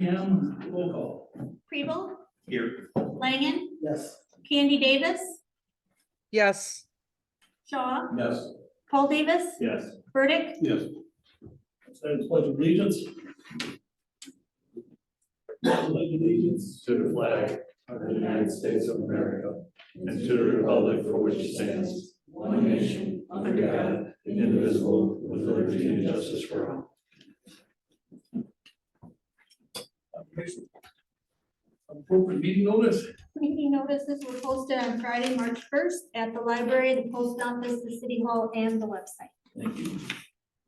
Roll call. Preble, Here. Langen, Yes. Candy Davis, yes, Shaw, Yes. Paul Davis, Yes. Burdick, Yes. Stand pledge of allegiance. Pledge allegiance to the flag of the United States of America and to the republic for which it stands, one nation, under God, indivisible, with liberty and justice for all. Appropriate meeting notice. meeting notices were posted on Friday, March 1st at the library, the post office, the city hall, and the website. Thank you.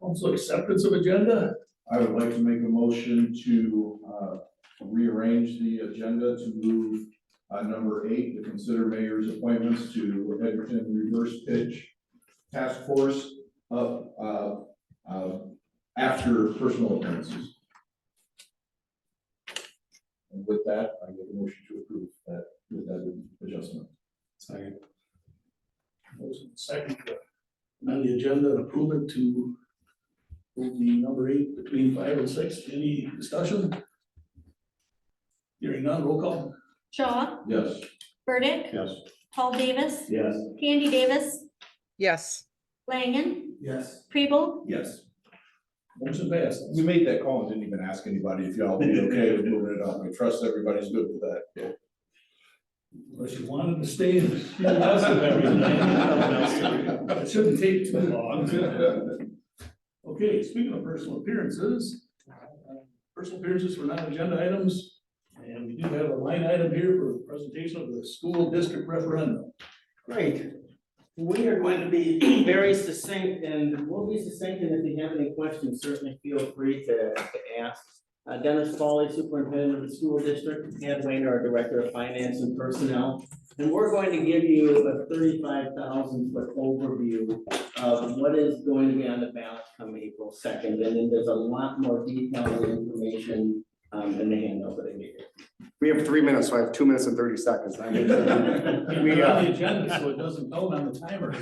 Also acceptance of agenda. I would like to make a motion to rearrange the agenda to move number 8, to consider mayor's appointments to Edgerton Reverse Pitch Task Force up after personal appearances. And with that, I make a motion to approve that with that adjustment. Second. Second, on the agenda, approve it to move the number 8 between 5 and 6. Any discussion? Hearing none, roll call. Shaw, Yes. Burdick, Yes. Paul Davis, Yes. Candy Davis, yes, Langen, Yes. Preble, Yes. Motion passed. We made that call and didn't even ask anybody if y'all would be okay with moving it up. I trust everybody's good with that. Unless you wanted to stay in the rest of everything. It shouldn't take too long. Okay, speaking of personal appearances for non-agenda items, and we do have a line item here for presentation of the school district referendum. Great. We are going to be very succinct, and we'll be succinct, and if you have any questions, certainly feel free to ask. Dennis Foley, Superintendent of the School District, Ed Wayne, our Director of Finance and Personnel. And we're going to give you a 35,000-foot overview of what is going to be on the ballot come April 2nd. And then there's a lot more detailed information in the handout that I gave you. We have 3 minutes, so I have 2 minutes and 30 seconds. I mean, We're on the agenda, so it doesn't count on the timer.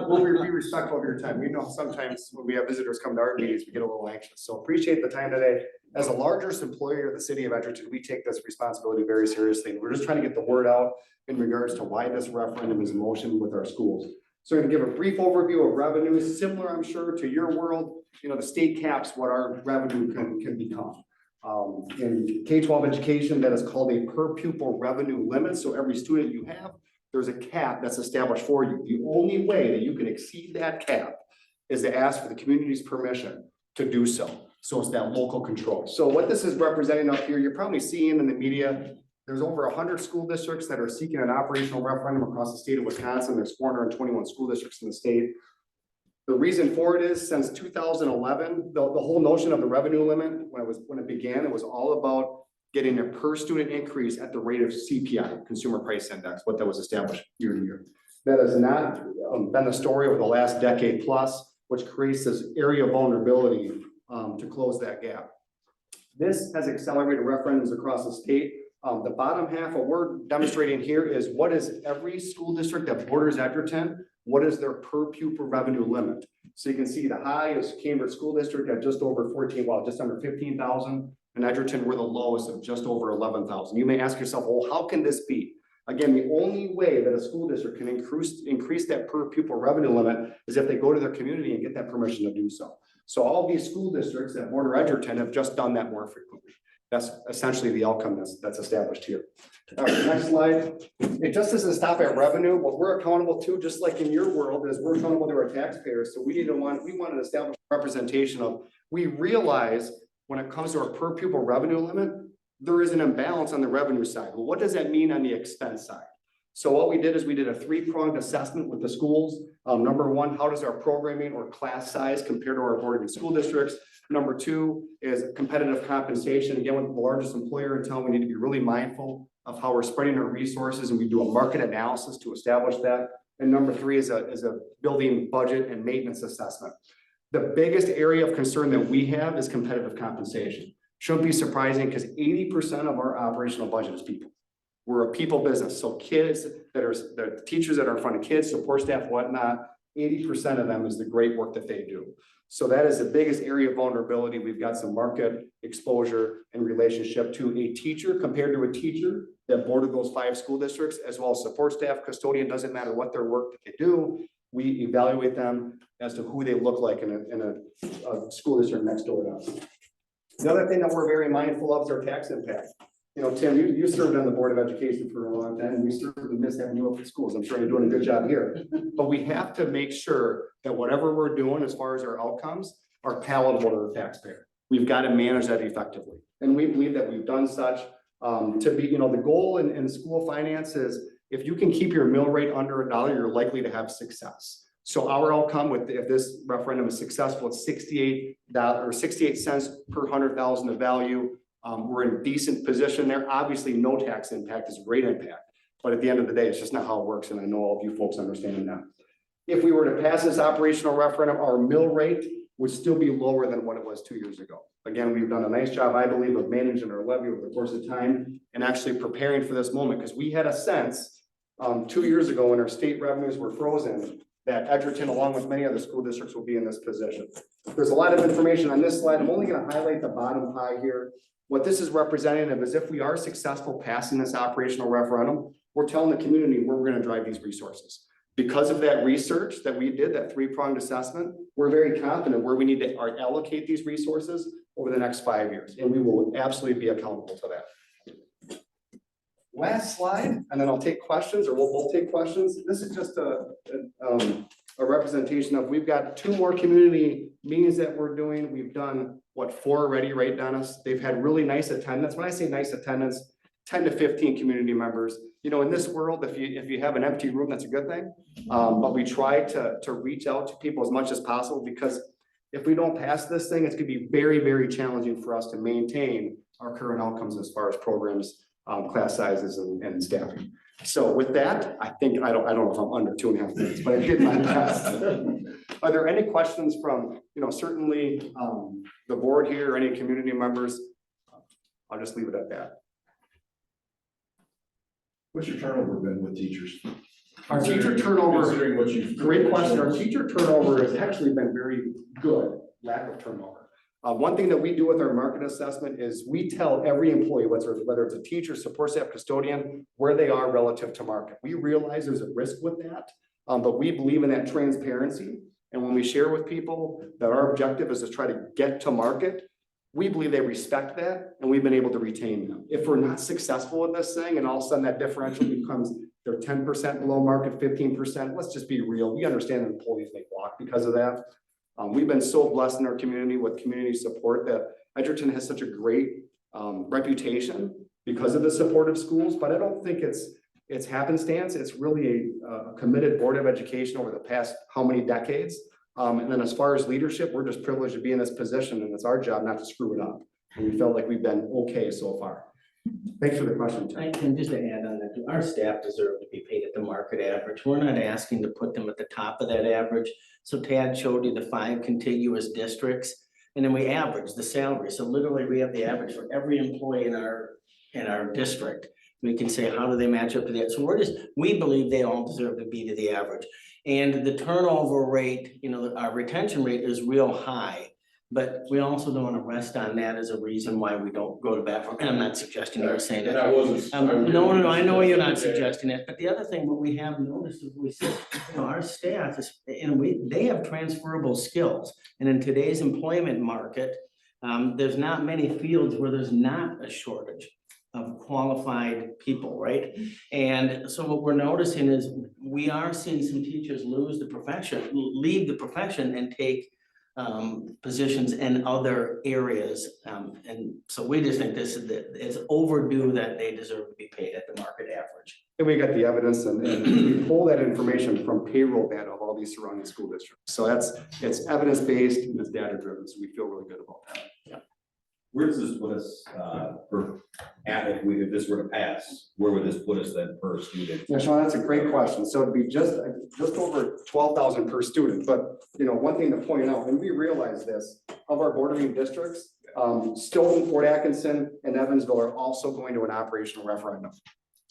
We'll be respectful of your time. We know sometimes when we have visitors come to our meetings, we get a little anxious. So appreciate the time today. As the largest employer of the city of Edgerton, we take this responsibility very seriously. We're just trying to get the word out in regards to why this referendum is in motion with our schools. So I'm going to give a brief overview of revenues, similar, I'm sure, to your world. You know, the state caps what our revenue can become. In K-12 education, that is called a per pupil revenue limit. So every student you have, there's a cap that's established for you. The only way that you can exceed that cap is to ask for the community's permission to do so. So it's that local control. So what this is representing up here, you're probably seeing in the media, there's over 100 school districts that are seeking an operational referendum across the state of Wisconsin. There's 421 school districts in the state. The reason for it is since 2011, the whole notion of the revenue limit, when it began, it was all about getting a per student increase at the rate of CPI, Consumer Price Index, what that was established year to year. That has not been the story over the last decade plus, which creates this area of vulnerability to close that gap. This has accelerated referendums across the state. The bottom half, what we're demonstrating here is what is every school district that borders Edgerton, what is their per pupil revenue limit? So you can see the high is Cambridge School District at just over 14, well, just under 15,000. And Edgerton, we're the lowest of just over 11,000. You may ask yourself, well, how can this be? Again, the only way that a school district can increase that per pupil revenue limit is if they go to their community and get that permission to do so. So all these school districts that border Edgerton have just done that more frequently. That's essentially the outcome that's established here. All right, next slide. It just doesn't stop at revenue. What we're accountable to, just like in your world, is we're accountable to our taxpayers. So we want to establish representation of, we realize when it comes to our per pupil revenue limit, there is an imbalance on the revenue side. Well, what does that mean on the expense side? So what we did is we did a 3-pronged assessment with the schools. Number 1, how does our programming or class size compare to our bordering school districts? Number 2 is competitive compensation. Again, with the largest employer in town, we need to be really mindful of how we're spreading our resources, and we do a market analysis to establish that. And number 3 is a building budget and maintenance assessment. The biggest area of concern that we have is competitive compensation. Shouldn't be surprising because 80% of our operational budget is people. We're a people business. So kids that are the teachers that are in front of kids, support staff, whatnot, 80% of them is the great work that they do. So that is the biggest area of vulnerability. We've got some market exposure and relationship to a teacher compared to a teacher that boarded those 5 school districts, as well as support staff, custodian, doesn't matter what their work that they do. We evaluate them as to who they look like in a school district next door to us. The other thing that we're very mindful of is our tax impact. You know, Tim, you served on the Board of Education for a long time, and we certainly miss having you up at schools. I'm sure you're doing a good job here. But we have to make sure that whatever we're doing as far as our outcomes are palatable to the taxpayer. We've got to manage that effectively. And we believe that we've done such to be, you know, the goal in school finance is if you can keep your mill rate under $1, you're likely to have success. So our outcome if this referendum is successful, it's $68 or 68 cents per 100,000 of value. We're in a decent position there. Obviously, no tax impact is a great impact, but at the end of the day, it's just not how it works. And I know all of you folks understand that. If we were to pass this operational referendum, our mill rate would still be lower than what it was 2 years ago. Again, we've done a nice job, I believe, of managing our levy over the course of time and actually preparing for this moment, because we had a sense 2 years ago when our state revenues were frozen that Edgerton, along with many other school districts, will be in this position. There's a lot of information on this slide. I'm only going to highlight the bottom pie here. What this is representative is if we are successful passing this operational referendum, we're telling the community where we're going to drive these resources. Because of that research that we did, that 3-pronged assessment, we're very confident where we need to allocate these resources over the next 5 years, and we will absolutely be accountable to that. Last slide, and then I'll take questions, or we'll both take questions. This is just a representation of, we've got 2 more community meetings that we're doing. We've done, 4 already, right, Dennis? They've had really nice attendance. When I say nice attendance, 10 to 15 community members. You know, in this world, if you have an empty room, that's a good thing. But we try to reach out to people as much as possible, because if we don't pass this thing, it's gonna be very, very challenging for us to maintain our current outcomes as far as programs, class sizes and staffing. So with that, I think, I don't know if I'm under 2.5 minutes, but I did my best. Are there any questions from, you know, certainly the board here, or any community members? I'll just leave it at that. What's your turnover been with teachers? Our teacher turnover, Considering what you've. great question. Our teacher turnover has actually been very good, lack of turnover. One thing that we do with our market assessment is we tell every employee, whether it's a teacher, support staff, custodian, where they are relative to market. We realize there's a risk with that, but we believe in that transparency. And when we share with people that our objective is to try to get to market, we believe they respect that, and we've been able to retain them. If we're not successful with this thing, and all of a sudden that differential becomes they're 10% below market, 15%, let's just be real. We understand that employees may walk because of that. We've been so blessed in our community with community support that Edgerton has such a great reputation because of the supportive schools, but I don't think it's happenstance. It's really a committed Board of Education over the past how many decades. And then as far as leadership, we're just privileged to be in this position, and it's our job not to screw it up. And we felt like we've been okay so far. Thanks for the question, Tim. And just to add on that, our staff deserve to be paid at the market average. We're not asking to put them at the top of that average. So Tad showed you the 5 contiguous districts, and then we average the salary. So literally we have the average for every employee in our district. We can say, how do they match up to that? So we believe they all deserve to be to the average. And the turnover rate, you know, our retention rate is real high. But we also don't want to rest on that as a reason why we don't go to bat for, and I'm not suggesting you're saying that. No, I know you're not suggesting it, but the other thing, what we have noticed is we said, you know, our staff is, they have transferable skills. And in today's employment market, there's not many fields where there's not a shortage of qualified people, right? And so what we're noticing is we are seeing some teachers leave the profession and take positions in other areas. And so we just think it's overdue that they deserve to be paid at the market average. And we got the evidence, and we pull that information from payroll data of all these surrounding school districts. So it's evidence-based and it's data-driven. So we feel really good about that. Yeah. Where does this put us, if this were to pass, where would this put us then per student? Yeah, Sean, that's a great question. So it'd be just over 12,000 per student. But, you know, one thing to point out, and we realize this, of our bordering districts, Stoughton, Fort Atkinson, and Evansville are also going to an operational referendum.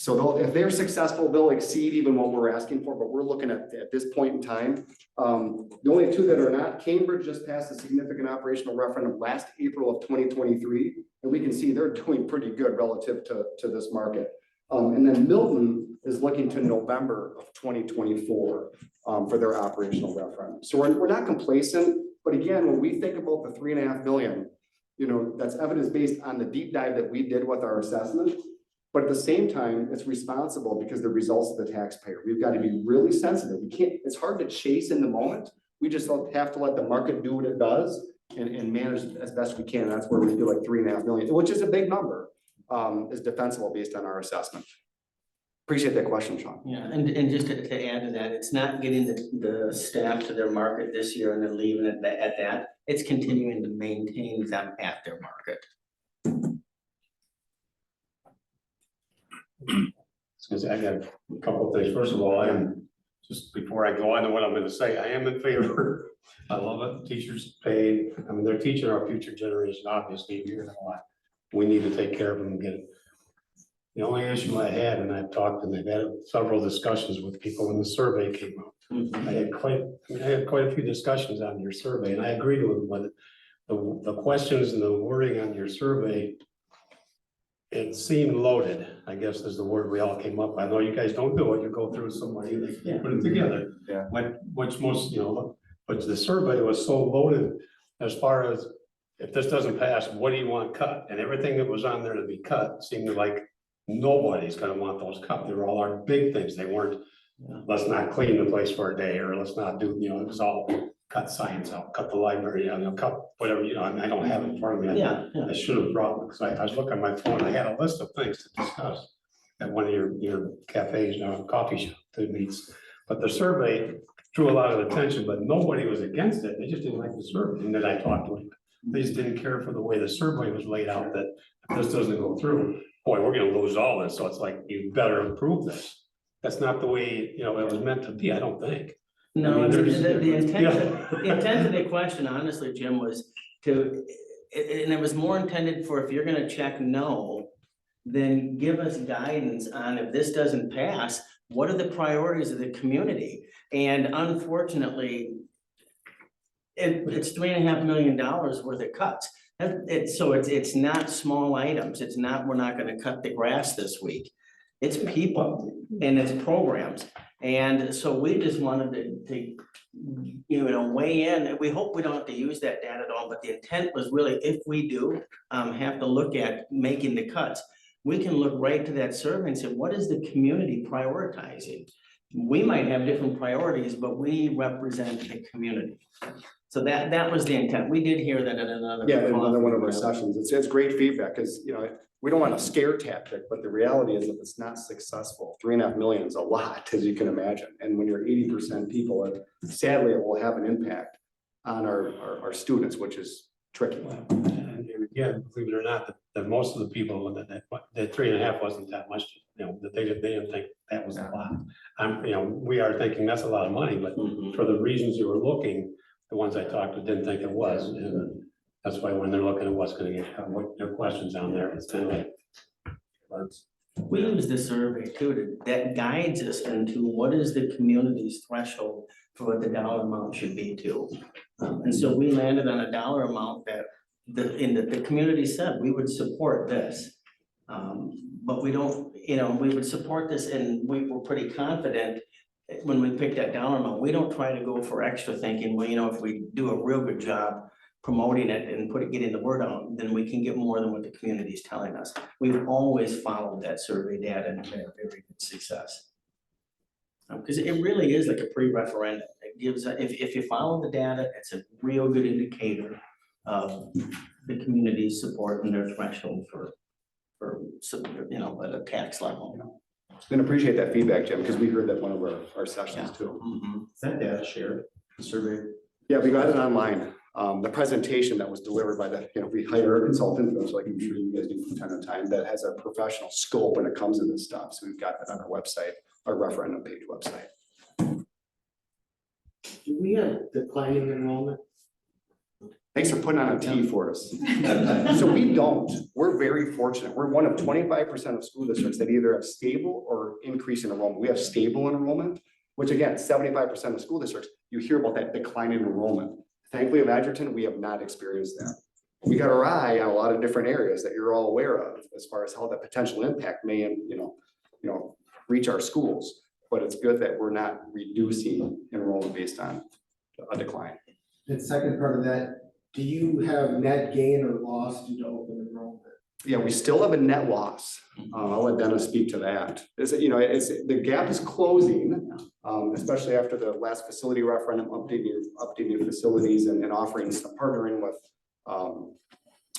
So if they're successful, they'll exceed even what we're asking for, but we're looking at this point in time. The only two that are not, Cambridge just passed a significant operational referendum last April of 2023. And we can see they're doing pretty good relative to this market. And then Milton is looking to November of 2024 for their operational referendum. So we're not complacent, but again, when we think about the 3.5 million, you know, that's evidence-based on the deep dive that we did with our assessment. But at the same time, it's responsible because the results of the taxpayer. We've got to be really sensitive. We can't, it's hard to chase in the moment. We just have to let the market do what it does and manage as best we can. That's where we feel like 3.5 million, which is a big number, is defensible based on our assessment. Appreciate that question, Sean. Yeah, and just to add to that, it's not getting the staff to their market this year and then leaving it at that. It's continuing to maintain them at their market. I got a couple of things. First of all, I am, just before I go on to what I'm gonna say, I am in favor. I love it. Teachers paid. I mean, they're teaching our future generation, obviously, you hear that a lot. We need to take care of them and get it. The only issue I had, and I've talked and I've had several discussions with people when the survey came out. I had quite a few discussions on your survey, and I agreed with the questions and the wording on your survey. It seemed loaded, I guess is the word we all came up with. I know you guys don't do it, you go through somebody, they put it together. Yeah. Which most, you know, but the survey was so loaded as far as, if this doesn't pass, what do you want cut? And everything that was on there to be cut seemed like nobody's gonna want those cut. They were all our big things. They weren't, let's not clean the place for a day, or let's not do, you know, it was all cut science out, cut the library, you know, cut whatever, you know, I mean, I don't have it in front of me. I should have brought, because I was looking at my phone, I had a list of things to discuss at one of your cafes, you know, coffee shop that meets. But the survey drew a lot of attention, but nobody was against it. They just didn't like the survey. And then I talked to them. They just didn't care for the way the survey was laid out, that if this doesn't go through, boy, we're gonna lose all this. So it's like, you better improve this. That's not the way, you know, it was meant to be, I don't think. No, I mean, the intent, Yeah. the intent of the question, honestly, Jim, was and it was more intended for, if you're gonna check no, then give us guidance on, if this doesn't pass, what are the priorities of the community? And unfortunately, it's $3.5 million worth of cuts. It's not small items. It's not, we're not gonna cut the grass this week. It's people and it's programs. And so we just wanted to you know, weigh in, and we hope we don't have to use that data at all, but the intent was really, if we do have to look at making the cuts, we can look right to that survey and say, what is the community prioritizing? We might have different priorities, but we represent the community. So that was the intent. We did hear that in another. Yeah, in another one of our sessions. It's great feedback, because, you know, we don't want a scare tactic, but the reality is, if it's not successful, 3.5 million is a lot, as you can imagine. And when you're 80% people, sadly, it will have an impact on our students, which is tricky. And again, believe it or not, that most of the people, that 3.5 wasn't that much, you know, that they didn't think that was a lot. You know, we are thinking that's a lot of money, but for the reasons you were looking, the ones I talked to didn't think it was. And that's why when they're looking at what's gonna get cut, what their questions on there, it's kind of like. We use the survey too, that guides us into what is the community's threshold for what the dollar amount should be too. And so we landed on a dollar amount that the community said we would support this. But we don't, you know, we would support this, and we were pretty confident when we picked that dollar amount. We don't try to go for extra, thinking, well, you know, if we do a real good job promoting it and getting the word out, then we can get more than what the community is telling us. We've always followed that survey data and had very good success. Because it really is like a pre-referendum. It gives, if you follow the data, it's a real good indicator of the community's support and their threshold for you know, at a tax level. And appreciate that feedback, Jim, because we heard that one of our sessions too. Is that data shared, the survey? Yeah, we got it online. The presentation that was delivered by we hire a consultant, like I'm sure you guys do from time to time, that has a professional scope when it comes to this stuff. So we've got that on our website, our referendum page website. Do we have declining enrollment? Thanks for putting on a T for us. So we don't, we're very fortunate. We're one of 25% of school districts that either have stable or increase in enrollment. We have stable enrollment, which again, 75% of school districts, you hear about that decline in enrollment. Thankfully, of Edgerton, we have not experienced that. We got our eye on a lot of different areas that you're all aware of as far as how that potential impact may, reach our schools. But it's good that we're not reducing enrollment based on a decline. The second part of that, do you have net gain or loss due to open enrollment? Yeah, we still have a net loss. I'll let Dennis speak to that. The gap is closing, especially after the last facility referendum, updating facilities and offering some partnering with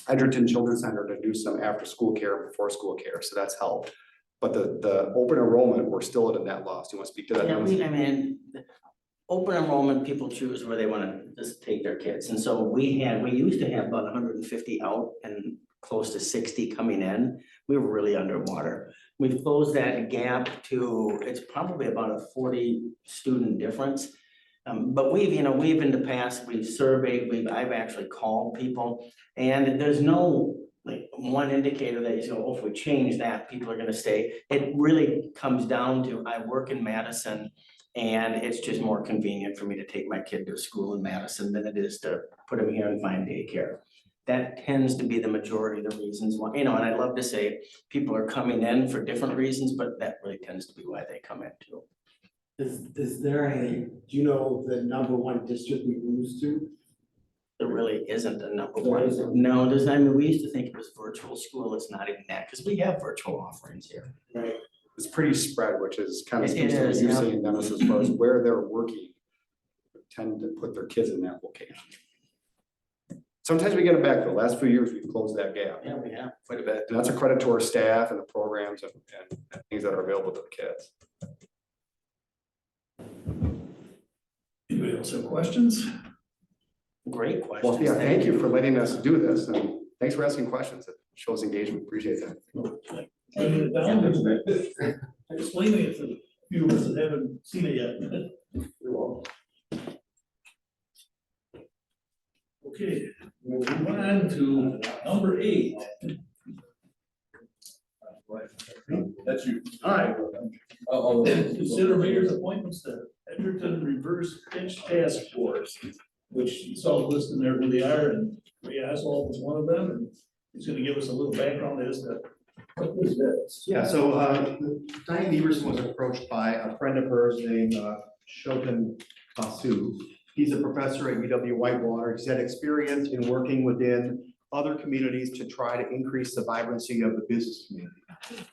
Edgerton Children's Center to do some after-school care, before-school care. So that's helped. But the open enrollment, we're still at a net loss. Do you want to speak to that? Yeah, open enrollment, people choose where they want to just take their kids. And so we used to have about 150 out and close to 60 coming in. We were really underwater. We've closed that gap to, it's probably about a 40 student difference. But we've in the past, we've surveyed, I've actually called people, and there's no like one indicator that you say, oh, if we change that, people are gonna stay. It really comes down to, I work in Madison, and it's just more convenient for me to take my kid to school in Madison than it is to put him here and find daycare. That tends to be the majority of the reasons why, and I'd love to say people are coming in for different reasons, but that really tends to be why they come in too. Is there do you know the number one district we lose to? There really isn't a number There one. isn't. No, we used to think it was virtual school. It's not even that, because we have virtual offerings here. Right. It's pretty spread, which is kind of It speaks to what is, you're yeah. saying, Dennis, as far as where they're working, tend to put their kids in that location. Sometimes we get it back. The last few years, we've closed that gap. Yeah, we have. Quite a bit. And that's a credit to our staff and the programs and things that are available to the kids. Anybody else have questions? Great question. Well, yeah, thank you for letting us do this, and thanks for asking questions. It shows engagement. Appreciate that. Writing it down, explaining it to the viewers that haven't seen it yet. Okay, we'll move on to number 8. That's you. All right. Consider mayor's appointments to Edgerton Reverse Pitch Task Force, which you saw listed there who they are, and Ray Oswald is one of them, and he's gonna give us a little background as to what this is. Yeah, so Diane Everson was approached by a friend of hers named Shoten Basu. He's a professor at UW Whitewater. He's had experience in working within other communities to try to increase the vibrancy of the business community.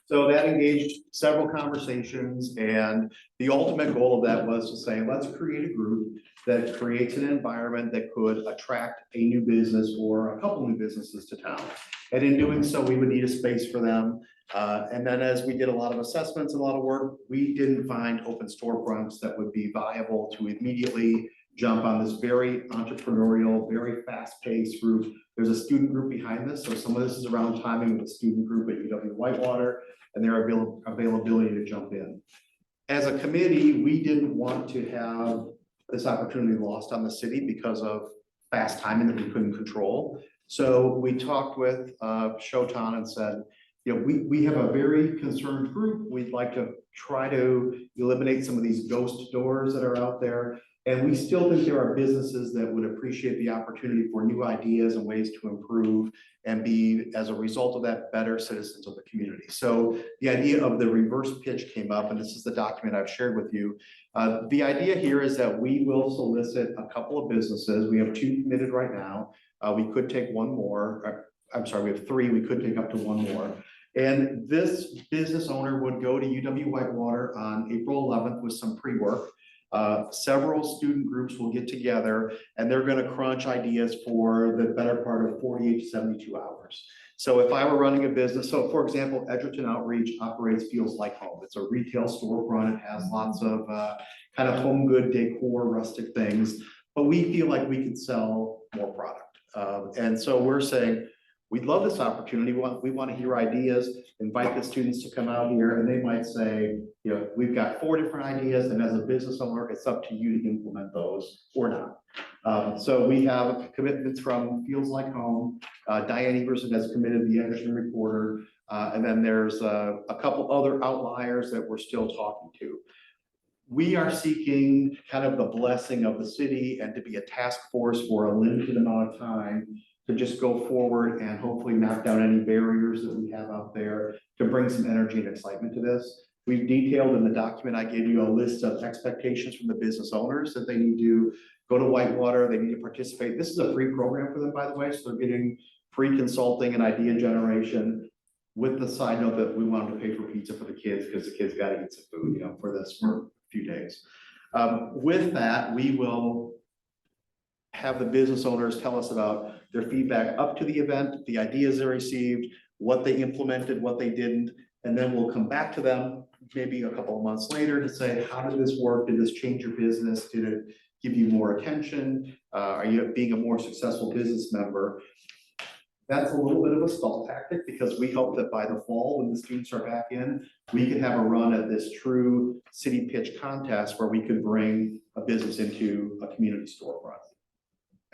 So that engaged several conversations, and the ultimate goal of that was to say, let's create a group that creates an environment that could attract a new business or a couple new businesses to town. And in doing so, we would need a space for them. And then as we did a lot of assessments, and a lot of work, we didn't find open storefronts that would be viable to immediately jump on this very entrepreneurial, very fast-paced group. There's a student group behind this, so some of this is around timing with the student group at UW Whitewater and their availability to jump in. As a committee, we didn't want to have this opportunity lost on the city because of fast timing that we couldn't control. So we talked with Shotan and said, we have a very concerned group. We'd like to try to eliminate some of these ghost doors that are out there. And we still think there are businesses that would appreciate the opportunity for new ideas and ways to improve and be, as a result of that, better citizens of the community. So the idea of the reverse pitch came up, and this is the document I've shared with you. The idea here is that we will solicit a couple of businesses. We have 2 committed right now. We could take one more. I'm sorry, we have 3. We could take up to 1 more. And this business owner would go to UW Whitewater on April 11th with some pre-work. Several student groups will get together and they're going to crunch ideas for the better part of 48 to 72 hours. So if I were running a business, so for example, Edgerton Outreach operates Feels Like Home. It's a retail storefront. It has lots of kind of home good decor, rustic things, but we feel like we could sell more product. And so we're saying, we'd love this opportunity. We want to hear ideas, invite the students to come out here, and they might say, we've got 4 different ideas, and as a business owner, it's up to you to implement those or not. So we have commitments from Feels Like Home. Diane Everson has committed the Anderson Reporter. And then there's a couple other outliers that we're still talking to. We are seeking kind of the blessing of the city and to be a task force for a limited amount of time to just go forward and hopefully knock down any barriers that we have out there to bring some energy and excitement to this. We've detailed in the document, I gave you a list of expectations from the business owners that they need to go to Whitewater, they need to participate. This is a free program for them, by the way, so they're getting free consulting and idea generation with the side note that we wanted to pay for pizza for the kids because the kids got to eat some food, you know, for this for a few days. With that, we will have the business owners tell us about their feedback up to the event, the ideas they received, what they implemented, what they didn't, and then we'll come back to them maybe a couple of months later to say, how did this work? Did this change your business? Did it give you more attention? Are you being a more successful business member? That's a little bit of a stall tactic because we hope that by the fall, when the students are back in, we can have a run at this true city pitch contest where we could bring a business into a community storefront.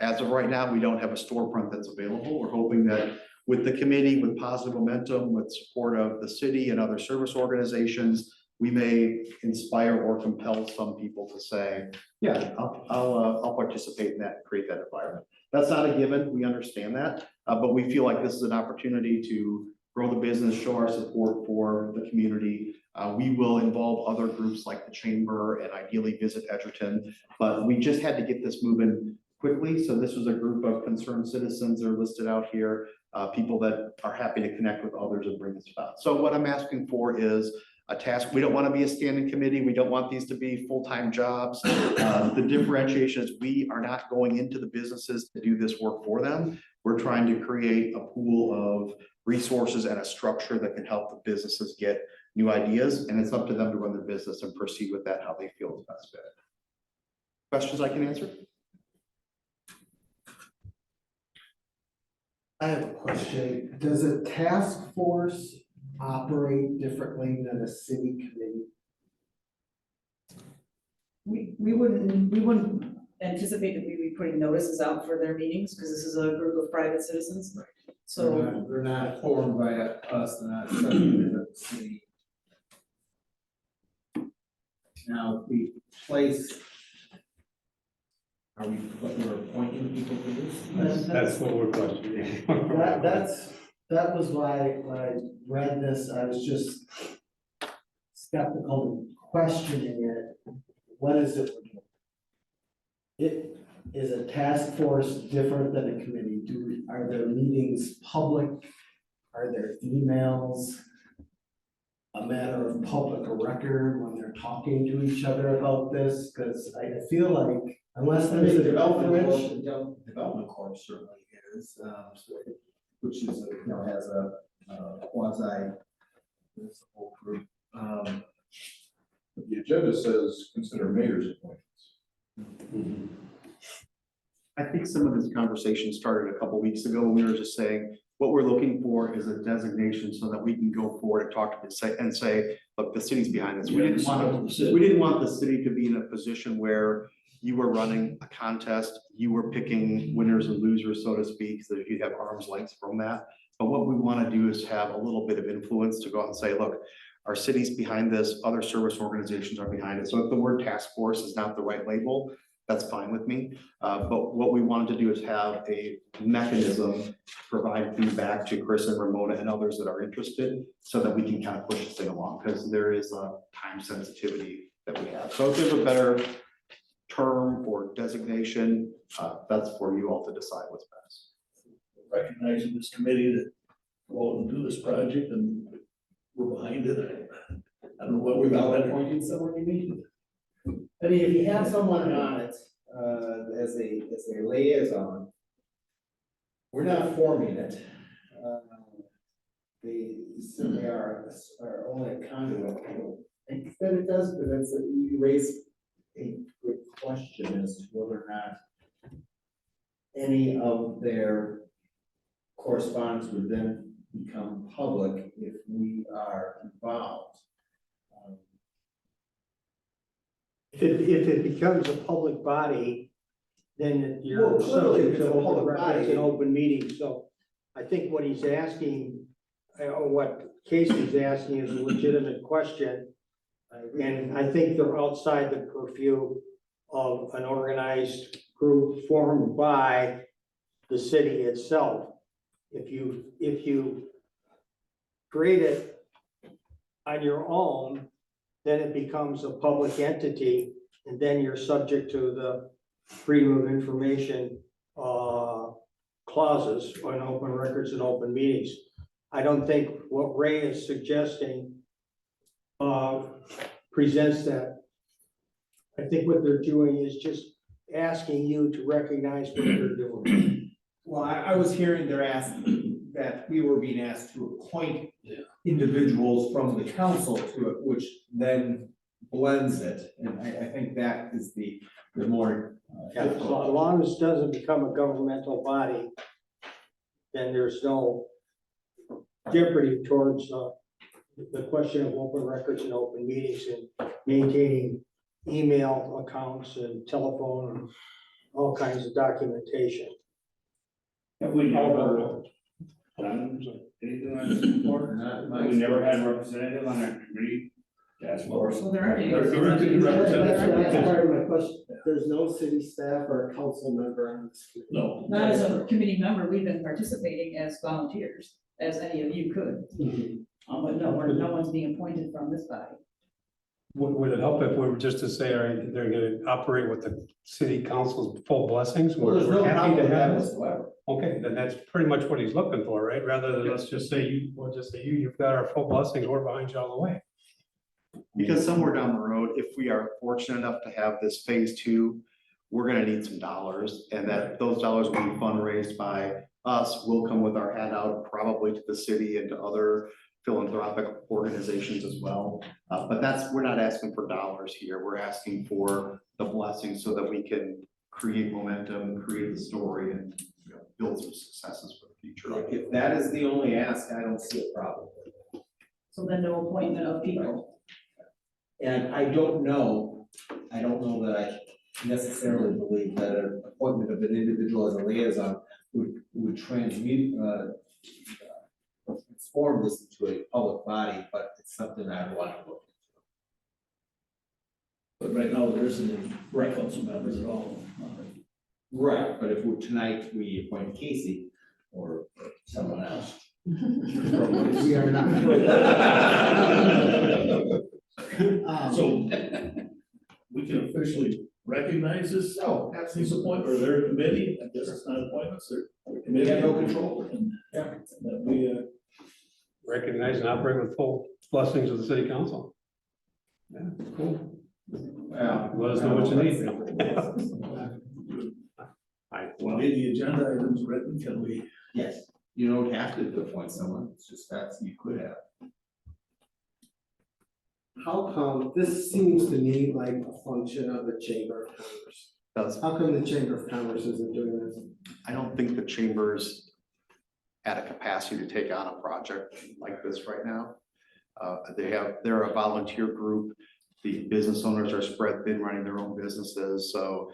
As of right now, we don't have a storefront that's available. We're hoping that with the committee, with positive momentum, with support of the city and other service organizations, we may inspire or compel some people to say, yeah, I'll participate in that and create that environment. That's not a given, we understand that, but we feel like this is an opportunity to grow the business, show our support for the community. We will involve other groups like the chamber and ideally Visit Edgerton, but we just had to get this moving quickly. So this was a group of concerned citizens that are listed out here, people that are happy to connect with others and bring this about. So what I'm asking for is a task. We don't want to be a standing committee. We don't want these to be full-time jobs. The differentiation is we are not going into the businesses to do this work for them. We're trying to create a pool of resources and a structure that can help the businesses get new ideas. And it's up to them to run their business and proceed with that how they feel is best fit. Questions I can answer? I have a question. Does a task force operate differently than a city committee? We wouldn't anticipate that we'd be putting notices out for their meetings, because this is a group of private citizens. So They're not formed by us, they're not subject to the city. Now, we place. Are we, we're appointing people for this? That's what we're questioning. That was why when I read this, I was just skeptical and questioning it. What is it we're doing? It is a task force different than a committee? Are their meetings public? Are there emails a matter of public record when they're talking to each other about this? Because I feel like unless there's a development corp certainly is, which is, has a quasi. municipal group. The agenda says consider mayor's appointments. I think some of this conversation started a couple weeks ago. We were just saying, what we're looking for is a designation so that we can go forward and talk to the say, look, the city's behind this. We didn't want the city to be in a position where you were running a contest, you were picking winners and losers, so to speak, so that you'd have arm's length from that. But what we want to do is have a little bit of influence to go out and say, look, our city's behind this, other service organizations are behind it. So if the word task force is not the right label, that's fine with me. But what we wanted to do is have a mechanism to provide feedback to Chris and Ramona and others that are interested so that we can kind of push this thing along, because there is a time sensitivity that we have. So if there's a better term or designation, that's for you all to decide what's best. Recognizing this committee that will do this project and we're behind it. I don't know what we're about appointing someone, you mean? I mean, if you have someone on it, as a liaison, we're not forming it. They certainly are only a conduit. I think that it does, but that's, you raise a good question as to whether or not any of their correspondence would then become public if we are involved. If it becomes a public body, then you're Well, clearly, subject it's to a open public records and body. open meetings, so I think what he's asking, or what Casey's asking is a legitimate question. And I think they're outside the purview of an organized group formed by the city itself. If you create it on your own, then it becomes a public entity, and then you're subject to the freedom of information clauses on open records and open meetings. I don't think what Ray is suggesting presents that. I think what they're doing is just asking you to recognize what they're doing. Well, I was hearing they're asking that we were being asked to appoint individuals from the council to it, which then blends it. And I think that is the more So as difficult. long as it doesn't become a governmental body, then there's no jeopardy towards the question of open records and open meetings and maintaining email accounts and telephone and all kinds of documentation. Have we never done anything like this before? We never had a representative on our committee task force. So there are. That's part of my question. There's no city staff or a council member on this committee. No. Not as a committee member, we've been participating as volunteers, as any of you could. But no, no one's being appointed from this body. Would it help if we were just to say, all right, they're gonna operate with the city council's full blessings? Well, there's no We're happy problem to with that have. whatsoever. Okay, then that's pretty much what he's looking for, right? Rather than let's just say we'll just say you've got our full blessings, we're behind you all the way. Because somewhere down the road, if we are fortunate enough to have this phase two, we're gonna need some dollars, and that those dollars will be fundraised by us. We'll come with our hand out probably to the city and to other philanthropic organizations as well. But we're not asking for dollars here. We're asking for the blessing so that we can create momentum, create the story, and build some successes for the future. If that is the only ask, I don't see a problem. So then no appointment of people. And I don't know that I necessarily believe that an appointment of an individual as a liaison would transform this into a public body, but it's something I would want to look But right now, there isn't any council members at all. into. Right, but if tonight we appoint Casey or someone else. We are not. So we can officially recognize this, these appointments, or their committee, I guess it's not appointments, they're committee. We have no control. And that we, Recognize and operate with full blessings of the city council. Yeah, cool. Let us know what you need. well, in the agenda items written, can we? Yes, you don't have to appoint someone, it's just that you could have. How come, this seems to me like a function of the Chamber of Commerce. How come the Chamber of Commerce isn't doing this? I don't think the chamber's at a capacity to take on a project like this right now. They're a volunteer group. The business owners are spread thin, running their own businesses. So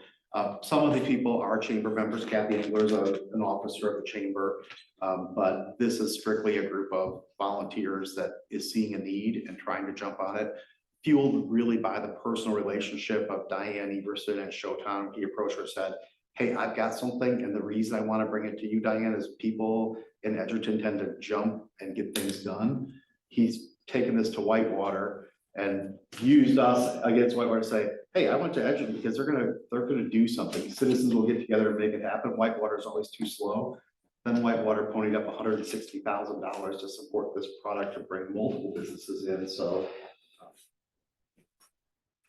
some of the people are chamber members. Kathy Engler is an officer of the chamber. But this is strictly a group of volunteers that is seeing a need and trying to jump on it. Fueled really by the personal relationship of Diane Everson and Showtime. He approached her and said, hey, I've got something, and the reason I want to bring it to you, Diane, is people in Edgerton tend to jump and get things done. He's taken this to Whitewater and used us against Whitewater to say, hey, I went to Edgerton because they're gonna do something. Citizens will get together and make it happen. Whitewater is always too slow. Then Whitewater ponied up $160,000 to support this product to bring multiple businesses in, so.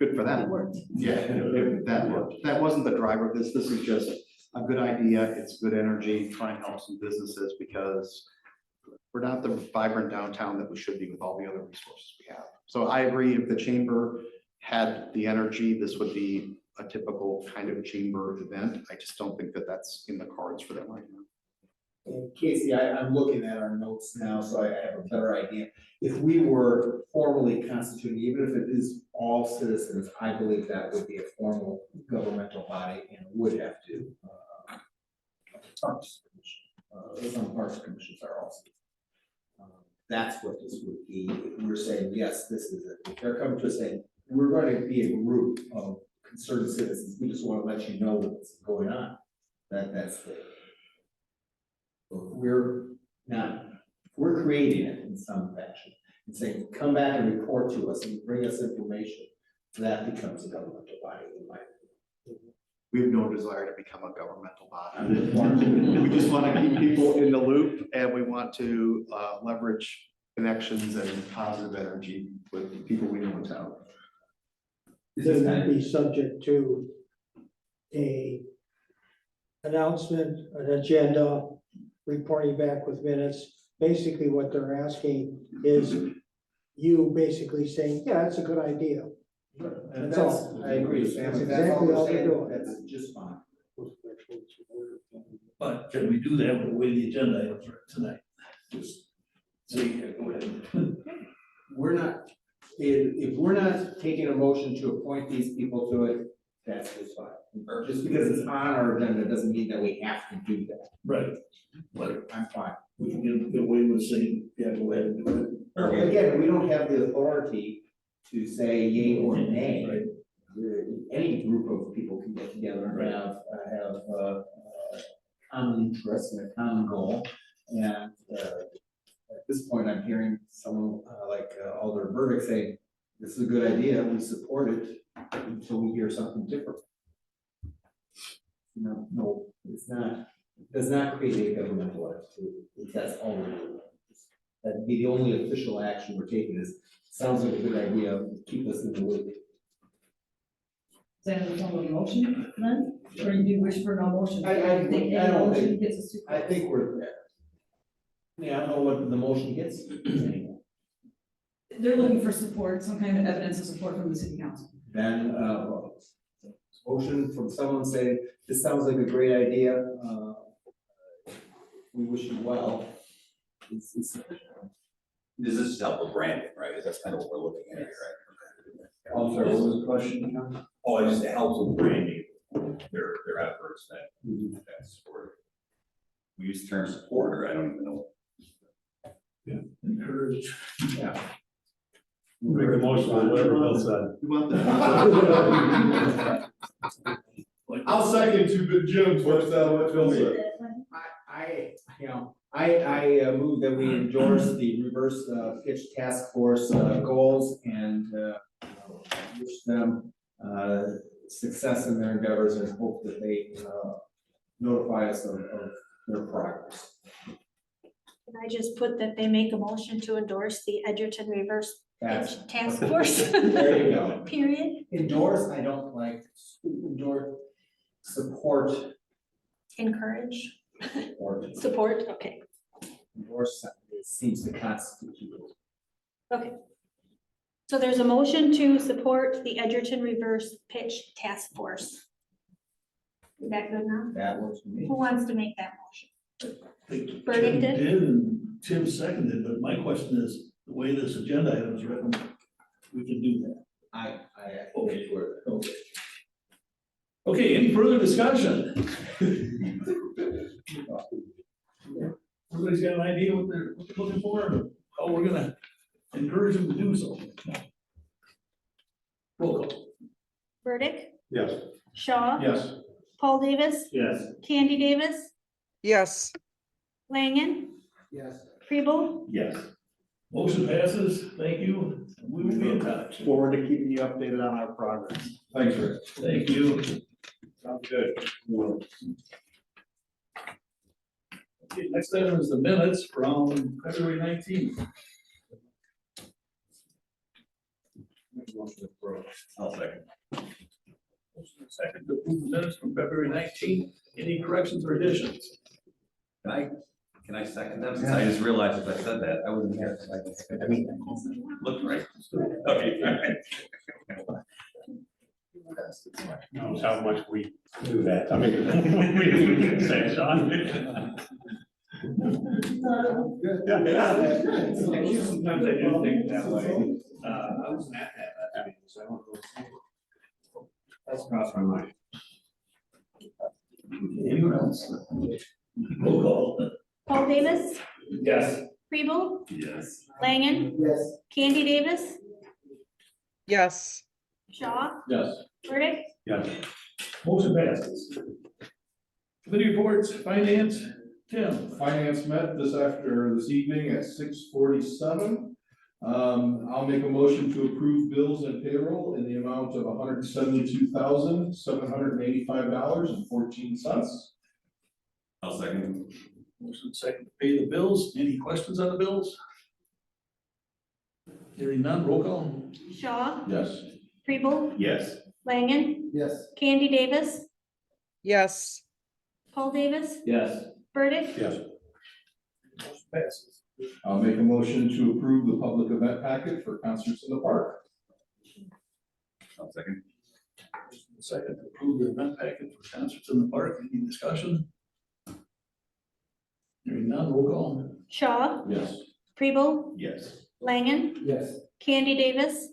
Good for them. It worked. Yeah, that worked. That wasn't the driver of this. This is just a good idea. It's good energy, trying to help some businesses because we're not the vibrant downtown that we should be with all the other resources we have. So I agree, if the chamber had the energy, this would be a typical kind of chamber event. I just don't think that that's in the cards for them right now. And Casey, I'm looking at our notes now, so I have a better idea. If we were formally constituting, even if it is all citizens, I believe that would be a formal governmental body and would have to. Parks Commission, some parks commissions are also. That's what this would be. If we're saying, yes, this is it. If they're coming to us saying, we're going to be a group of concerned citizens, we just want to let you know what's going on. That's the. We're not, we're creating it in some fashion and saying, come back and report to us and bring us information. That becomes a governmental body in my opinion. We have no desire to become a governmental body. We just want to keep people in the loop and we want to leverage connections and positive energy with people we know in town. This would be subject to a announcement, an agenda, reporting back with minutes. Basically, what they're asking is you basically saying, yeah, that's a good idea. And That's all. I agree, Sam. That's If that's all exactly we're all they're saying, doing. that's just fine. But can we do that with the way the agenda items are tonight? Just say, go ahead. We're not, if we're not taking a motion to appoint these people to it, that's just fine. Just because it's on our agenda doesn't mean that we have to do that. Right. But I'm fine. we can get away with saying, yeah, go ahead and do it. Again, we don't have the authority to say yay or nay. Right. Any group of people can get together and have common interests and a common goal. And at this point, I'm hearing someone like Alder Burdick say, this is a good idea, we support it until we hear something different. No, it's not, it does not create a governmental entity, if that's all we're doing. That'd be the only official action we're taking is, sounds like a good idea, keep us in the loop. Is that in the form of a motion then? Or do you wish for no motion? I don't Any motion think- gets us too I close? think we're there. Yeah, I don't know what the motion gets anymore. They're looking for support, some kind of evidence of support from the city council. Then, motion from someone saying, this sounds like a great idea, we wish you well. It's sufficient. This is help with branding, right? That's kind of what we're looking at here, right? I'm sorry, what was the question? Oh, it just helps with branding, their efforts that's for. We use the term supporter, I don't even know. Yeah, encourage. Yeah. Make a motion on whatever Bill said. You want that? I'll second you, but Jim, what's what Phil said? I move that we endorse the reverse pitch task force goals and wish them success in their endeavors and hope that they notify us of their progress. Can I just put that they make a motion to endorse the Edgerton Reverse That's, Pitch Task Force? there you go. Period. Endorse, I don't like, endorse, support, Encourage, or support, okay. endorse, it seems to constitute. Okay. So there's a motion to support the Edgerton Reverse Pitch Task Force. Is that good enough? That works for me. Who wants to make that motion? Tim Burdick did? and Tim seconded, but my question is, the way this agenda item is written, we can do that. I Okay. for it. Okay. Okay, any further discussion? Everybody's got an idea what they're looking for, and how we're gonna encourage them to do so. Roll call. Burdick, Yes. Shaw, Yes. Paul Davis, Yes. Candy Davis, Yes. Langen, Yes. Preble, Yes. Motion passes, thank you, we will be in touch. Forward to keeping you updated on our progress. Thanks, Rick. Thank you. Sounds good. Okay, next item is the minutes from February 19th. I'll second. Motion and second to approve the minutes from February 19th. Any corrections or additions? Can I second them? Since I just realized if I said that, I wasn't here. I mean, look right. Okay, all right. Knows how much we do that. I mean, we can say, Sean. Actually, sometimes I do think that way. I wasn't at that meeting, so I don't know. That's crossed my mind. Anyone else? Roll call. Paul Davis, Yes. Kribel, Yes. Langen, Yes. Candy Davis, yes, Yes. Shaw, Burdick, Yes. Motion passes. Committee reports, finance, Tim. Finance met this evening at 6:47. I'll make a motion to approve bills and payroll in the amount of $172,785.14. I'll second. Motion second to pay the bills. Any questions on the bills? Hearing none, roll call. Shaw, Yes. Kribel, Yes. Langen, Yes. Candy Davis, yes, Paul Davis, Yes. Burdick, Yes. Motion passes. I'll make a motion to approve the public event packet for concerts in the park. I'll second. Motion second to approve the event packet for concerts in the park. Any discussion? Hearing none, roll call. Shaw, Yes. Kribel, Yes. Langen, Yes. Candy Davis,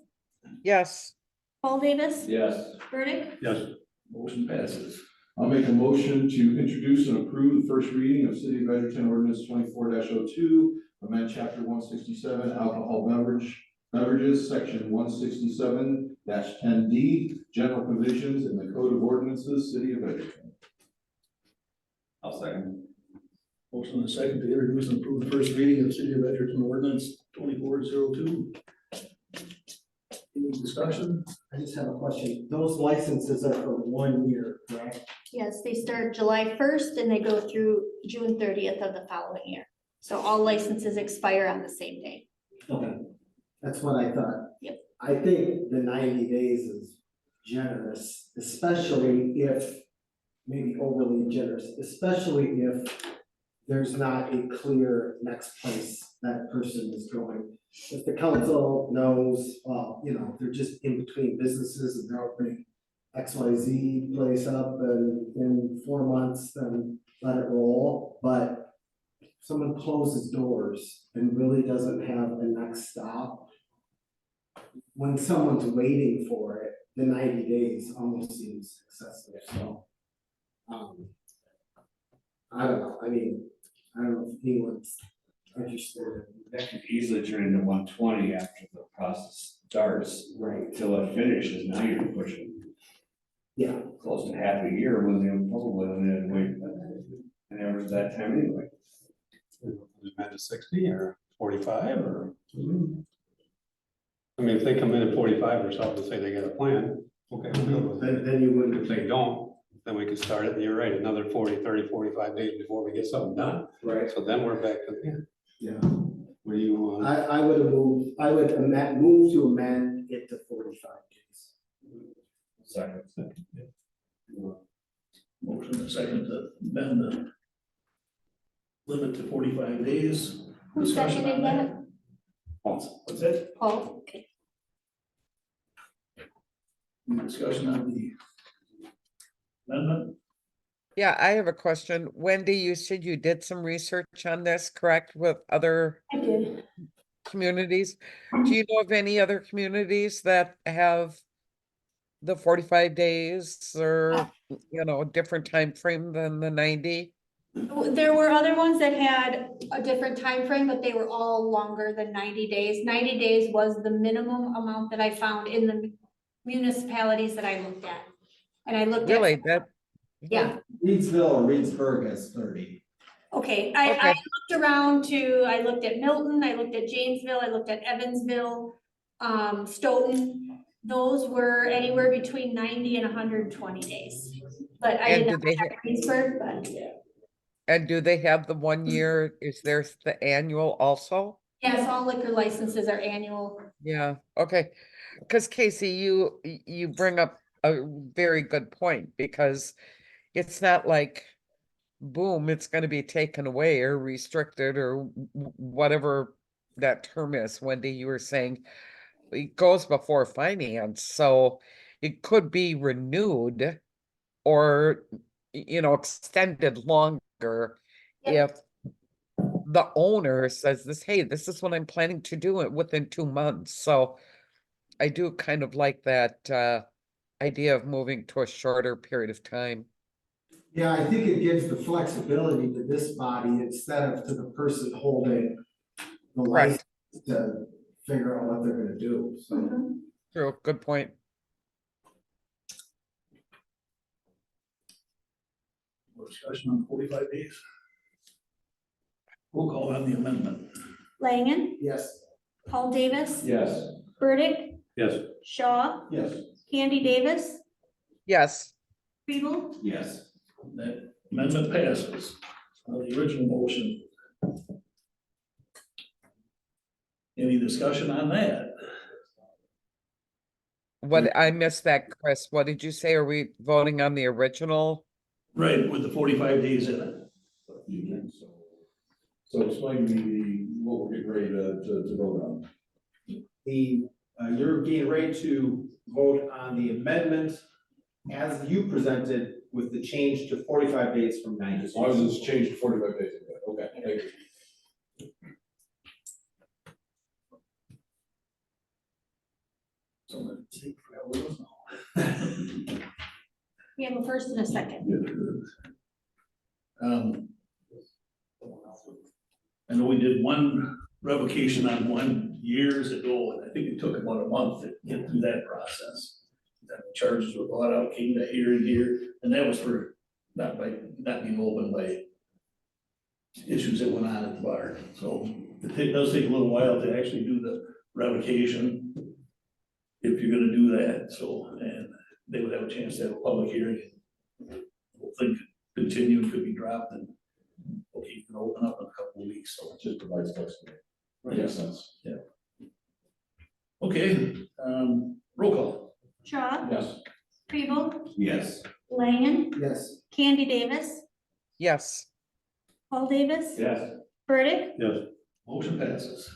yes, Paul Davis, Yes. Burdick, Yes. Motion passes. I'll make a motion to introduce and approve the first reading of City of Edgerton Ordinance 24-02, amend chapter 167, alcohol beverages, section 167-10D, general provisions in the Code of Ordinances, City of Edgerton. I'll second. Motion and second to introduce and approve the first reading of City of Edgerton Ordinance 24-02. Any discussion? I just have a question. Those licenses are for 1 year, correct? yes, they start July first and they go through June 30th of the following year. So all licenses expire on the same day. Okay. That's what I thought. Yep. I think the 90 days is generous, especially if, maybe overly generous, especially if there's not a clear next place that person is going. If the council knows, well, you know, they're just in between businesses and they're opening XYZ place up and in 4 months, then let it roll. But if someone closes doors and really doesn't have a next stop, when someone's waiting for it, the 90 days almost seems excessive, so. I don't know, I mean, I don't know if anyone's interested. That could easily turn into 120 after the process starts. Right. Till it finishes, now you're pushing Yeah, close to half a year when they probably only had to wait an average of that time anyway. Is it to 60 or 45 or? I mean, if they come in at 45 or something, say they got a plan, okay, we'll go with it. then you wouldn't. If they don't, then we could start it, and you're right, another 40, 30, 45 days before we get something done. Right. So then we're back to, Yeah, what do you want? I would have moved, I would move to amend it to 45 days. Second. Motion and second to amend the limit to 45 days. Who Discussion on seconded that? What's that? Paul, okay. Any discussion on the amendment? yeah, I have a question. Wendy, you said you did some research on this, correct, with other I did. communities? Do you know of any other communities that have the 45 days or, you know, a different time frame than the 90? There were other ones that had a different time frame, but they were all longer than 90 days. 90 days was the minimum amount that I found in the municipalities that I looked at. And I looked at. Really, that, Yeah, Reedsville or Reedsburg has 30. okay, I Okay. looked around to, I looked at Milton, I looked at Janesville, I looked at Evansville, Stoughton. Those were anywhere between 90 and 120 days. But I And did not did they have Greensburg, but and do they have the 1 year? Is there the annual also? yes, all liquor licenses are annual. Yeah, okay. Because Casey, you bring up a very good point, because it's not like, boom, it's gonna be taken away or restricted or whatever that term is. Wendy, you were saying it goes before finance, so it could be renewed or, you know, extended longer if the owner says this, hey, this is what I'm planning to do it within 2 months, so. I do kind of like that idea of moving to a shorter period of time. Yeah, I think it gives the flexibility to this body instead of to the person holding the license to figure out what they're gonna do, so. True, good point. More discussion on 45 days. Roll call on the amendment. Langen, Yes. Paul Davis, Yes. Burdick, Yes. Shaw, Yes. Candy Davis, Yes, Kribel, Yes. That amendment passes. The original motion. Any discussion on that? what, I missed that, Chris. What did you say? Are we voting on the original? Right, with the 45 days in it. So explain to me what we're getting ready to vote on. You're getting ready to vote on the amendment as you presented with the change to 45 days from 90. As long as it's changed to 45 days, okay, thank you. So let's see. If we have a first and a second. I know we did one revocation on one years ago, and I think it took about a month to get through that process. That the charges were brought out, came to here, and that was for not being open by issues that went on at the bar. So it does take a little while to actually do the revocation if you're gonna do that, so, and they would have a chance to have a public hearing. Whole thing could continue, could be dropped, and okay, you can open up in a couple of weeks, so. It just provides flexibility. Right. Makes sense. Okay, roll call. Shaw, Yes. Kribel, Yes. Langen, Yes. Candy Davis, Yes, Paul Davis, Yes. Burdick, Yes. Motion passes.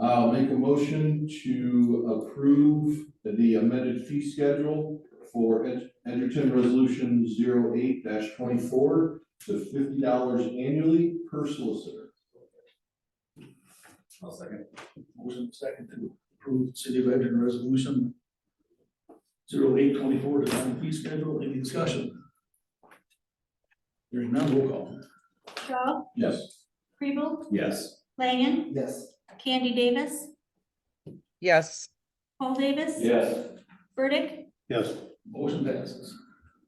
I'll make a motion to approve the amended fee schedule for Edgerton Resolution 08-24 to $50 annually per solicitor. I'll second. Motion second to approve City of Edgerton Resolution 08-24 to final fee schedule. Any discussion? Hearing none, roll call. Shaw, Yes. Kribel, Yes. Langen, Yes. Candy Davis, yes, Paul Davis. Yes. Burdick, Yes. Motion passes.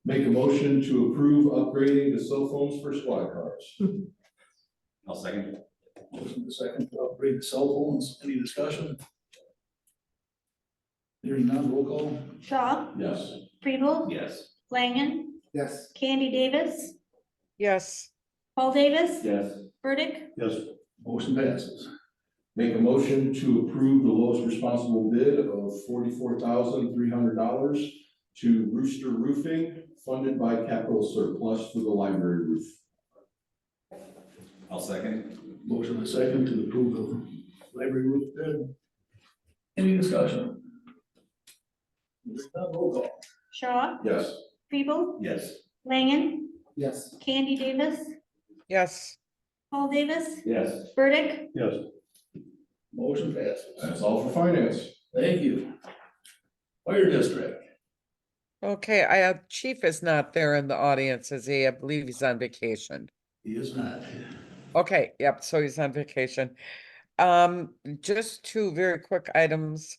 Make a motion to approve upgrading the cell phones for squad cars. I'll second. Motion second to upgrade the cell phones. Any discussion? Hearing none, roll call. Shaw, Yes. Kribel, Yes. Langen, Yes. Candy Davis, yes, Paul Davis, Yes. Burdick, Yes. Motion passes. Make a motion to approve the lowest responsible bid of $44,300 to Rooster Roofing, funded by capital surplus for the library roof. I'll second. Motion second to approve the library roof bid. Any discussion? Hearing none, roll call. Shaw, Yes. Kribel, Yes. Langen, Yes. Candy Davis, yes, Paul Davis, Yes. Burdick, Yes. Motion passes. That's all for finance. Thank you. Fire district. okay, I have, Chief is not there in the audience, is he? I believe he's on vacation. He is not. Okay, yep, so he's on vacation. Just two very quick items.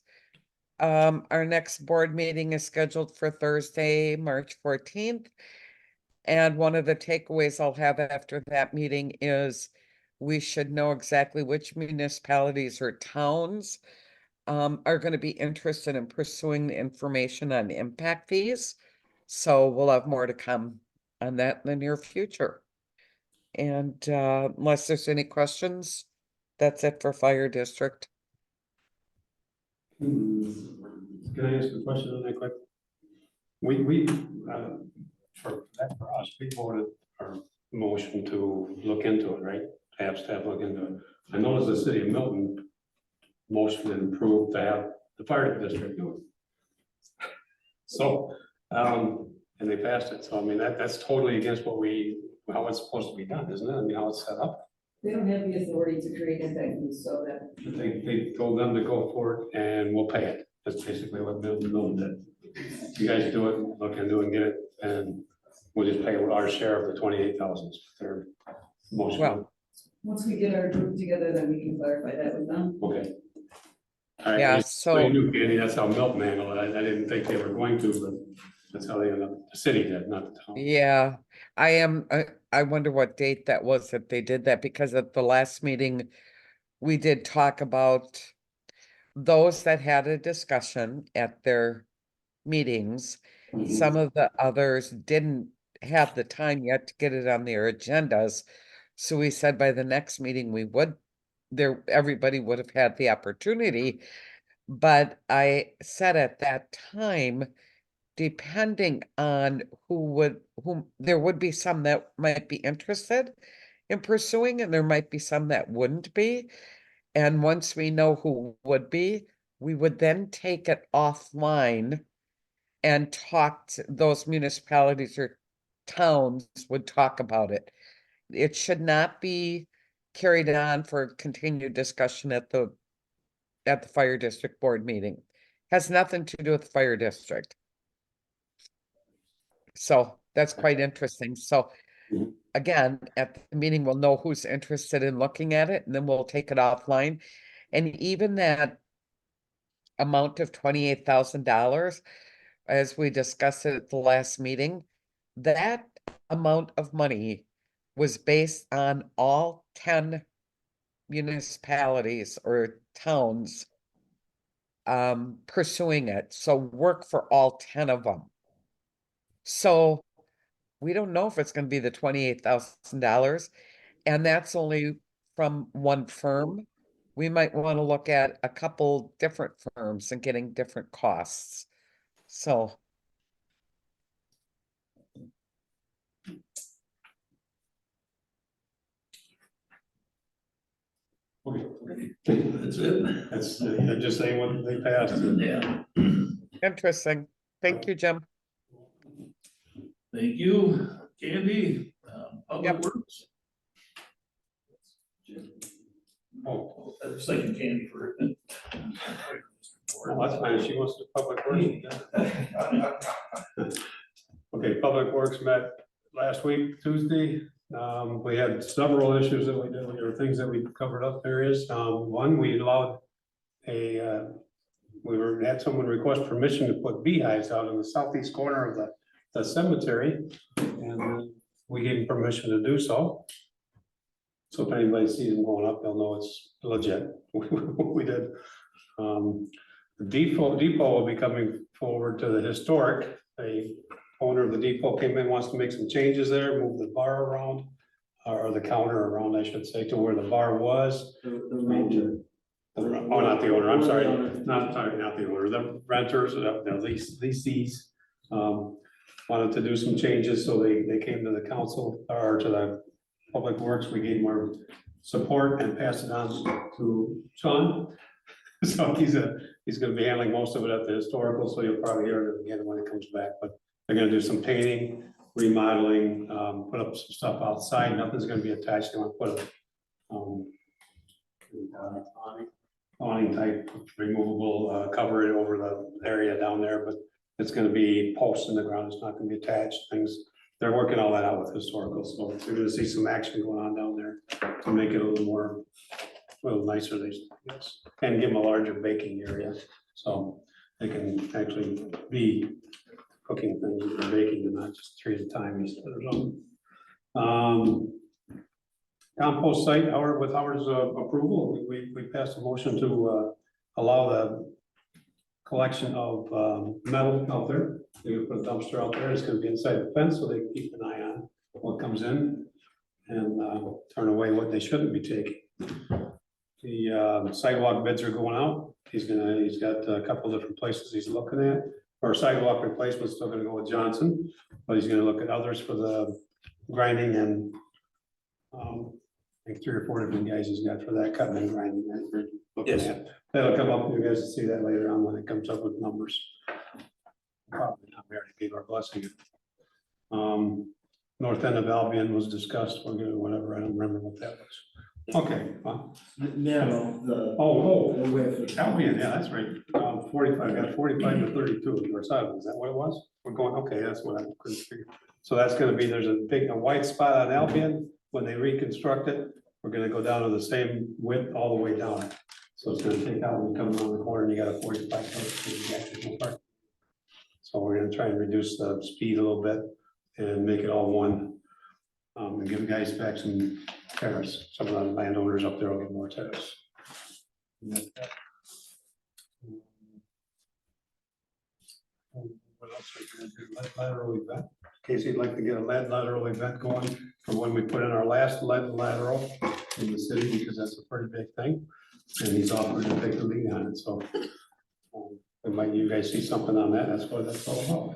Our next board meeting is scheduled for Thursday, March 14th. And one of the takeaways I'll have after that meeting is we should know exactly which municipalities or towns are going to be interested in pursuing the information on impact fees. So we'll have more to come on that in the near future. And unless there's any questions, that's it for fire district. Can I ask a question on that quick? We, for us, we voted our motion to look into it, right? Have staff look into it. I noticed the city of Milton motion and approved to have the fire district do it. So, and they passed it. So I mean, that's totally against how it's supposed to be done, isn't it? I mean, how it's set up. They don't have the authority to create impact fees, so that. They told them to go for it and we'll pay it. That's basically what Milton did. You guys do it, look into it and get it, and we'll just pay our share of the 28,000. Their motion. Well, Once we get our group together, then we can clarify that with them. Okay. All right, Yeah, so you knew, Andy, that's how Milton handled it. I didn't think they were going to, but that's how they ended up, the city did, not the town. yeah, I wonder what date that was that they did that, because at the last meeting, we did talk about those that had a discussion at their meetings. Some of the others didn't have the time yet to get it on their agendas. So we said by the next meeting, we would, everybody would have had the opportunity. But I said at that time, depending on whom, there would be some that might be interested in pursuing, and there might be some that wouldn't be. And once we know who would be, we would then take it offline and talk to those municipalities or towns would talk about it. It should not be carried on for continued discussion at the fire district board meeting. Has nothing to do with the fire district. So that's quite interesting. So again, at the meeting, we'll know who's interested in looking at it, and then we'll take it offline. And even that amount of $28,000, as we discussed it at the last meeting, that amount of money was based on all 10 municipalities or towns pursuing it. So work for all 10 of them. So we don't know if it's going to be the $28,000, and that's only from one firm. We might want to look at a couple different firms and getting different costs. So. Okay. That's it. That's, they're just saying what they passed. Yeah. Interesting. Thank you, Jim. Thank you, Candy. Public Yep. Works. Oh, I was thinking Candy for. well, that's fine. She wants to public works. Okay, Public Works met last week, Tuesday. We had several issues that we did, or things that we covered up areas. One, we allowed had someone request permission to put beehives out in the southeast corner of the cemetery. And we gave them permission to do so. So if anybody sees them going up, they'll know it's legit. We did. The depot will be coming forward to the historic. The owner of the depot came in, wants to make some changes there, move the bar around, or the counter around, I should say, to where the bar was. The ranger. Oh, not the owner, I'm sorry, not the owner, the renters, the leasees. Wanted to do some changes, so they came to the council, or to the Public Works. We gave them our support and passed it on to Sean. So he's gonna be handling most of it at the historical, so you'll probably hear it again when it comes back, but they're gonna do some painting, remodeling, put up some stuff outside. Nothing's gonna be attached. They want to put a awning type removable, cover it over the area down there, but it's gonna be posts in the ground. It's not gonna be attached things. They're working all that out with historical, so we're gonna see some action going on down there to make it a little nicer, yes, and give them a larger baking area, so they can actually be cooking things and baking and not just 3 at a time instead of something. Compost site, with Howard's approval, we passed a motion to allow the collection of metal out there. They put a dumpster out there. It's gonna be inside the fence, so they can keep an eye on what comes in and turn away what they shouldn't be taking. The sidewalk bids are going out. He's got a couple different places he's looking at. Our sidewalk replacement's still gonna go with Johnson, but he's gonna look at others for the grinding and I think 3 or 4 different guys he's got for that cutting and grinding that we're looking Yes. at. That'll come up, you guys will see that later on when it comes up with numbers. Probably not, we already gave our blessing. North end of Albion was discussed, we're gonna, whatever, I don't remember what that was. Okay, well, No, the. oh, the width. Albion, yeah, that's right, 45, got 45 to 32, or 7, is that what it was? We're going, okay, that's what I couldn't figure. So that's gonna be, there's a white spot on Albion, when they reconstruct it, we're gonna go down to the same width all the way down. So it's gonna take out when you come around the corner and you got a 45 foot, you got no parking. So we're gonna try and reduce the speed a little bit and make it all one. And give guys back some terrace, some of the landowners up there will get more terrace. What else are we gonna do? Lead lateral event. Casey, you'd like to get a lead lateral event going from when we put in our last lead lateral in the city, because that's a pretty big thing. And he's offered to take the lead on it, so. We might, you guys see something on that, that's what that's all about.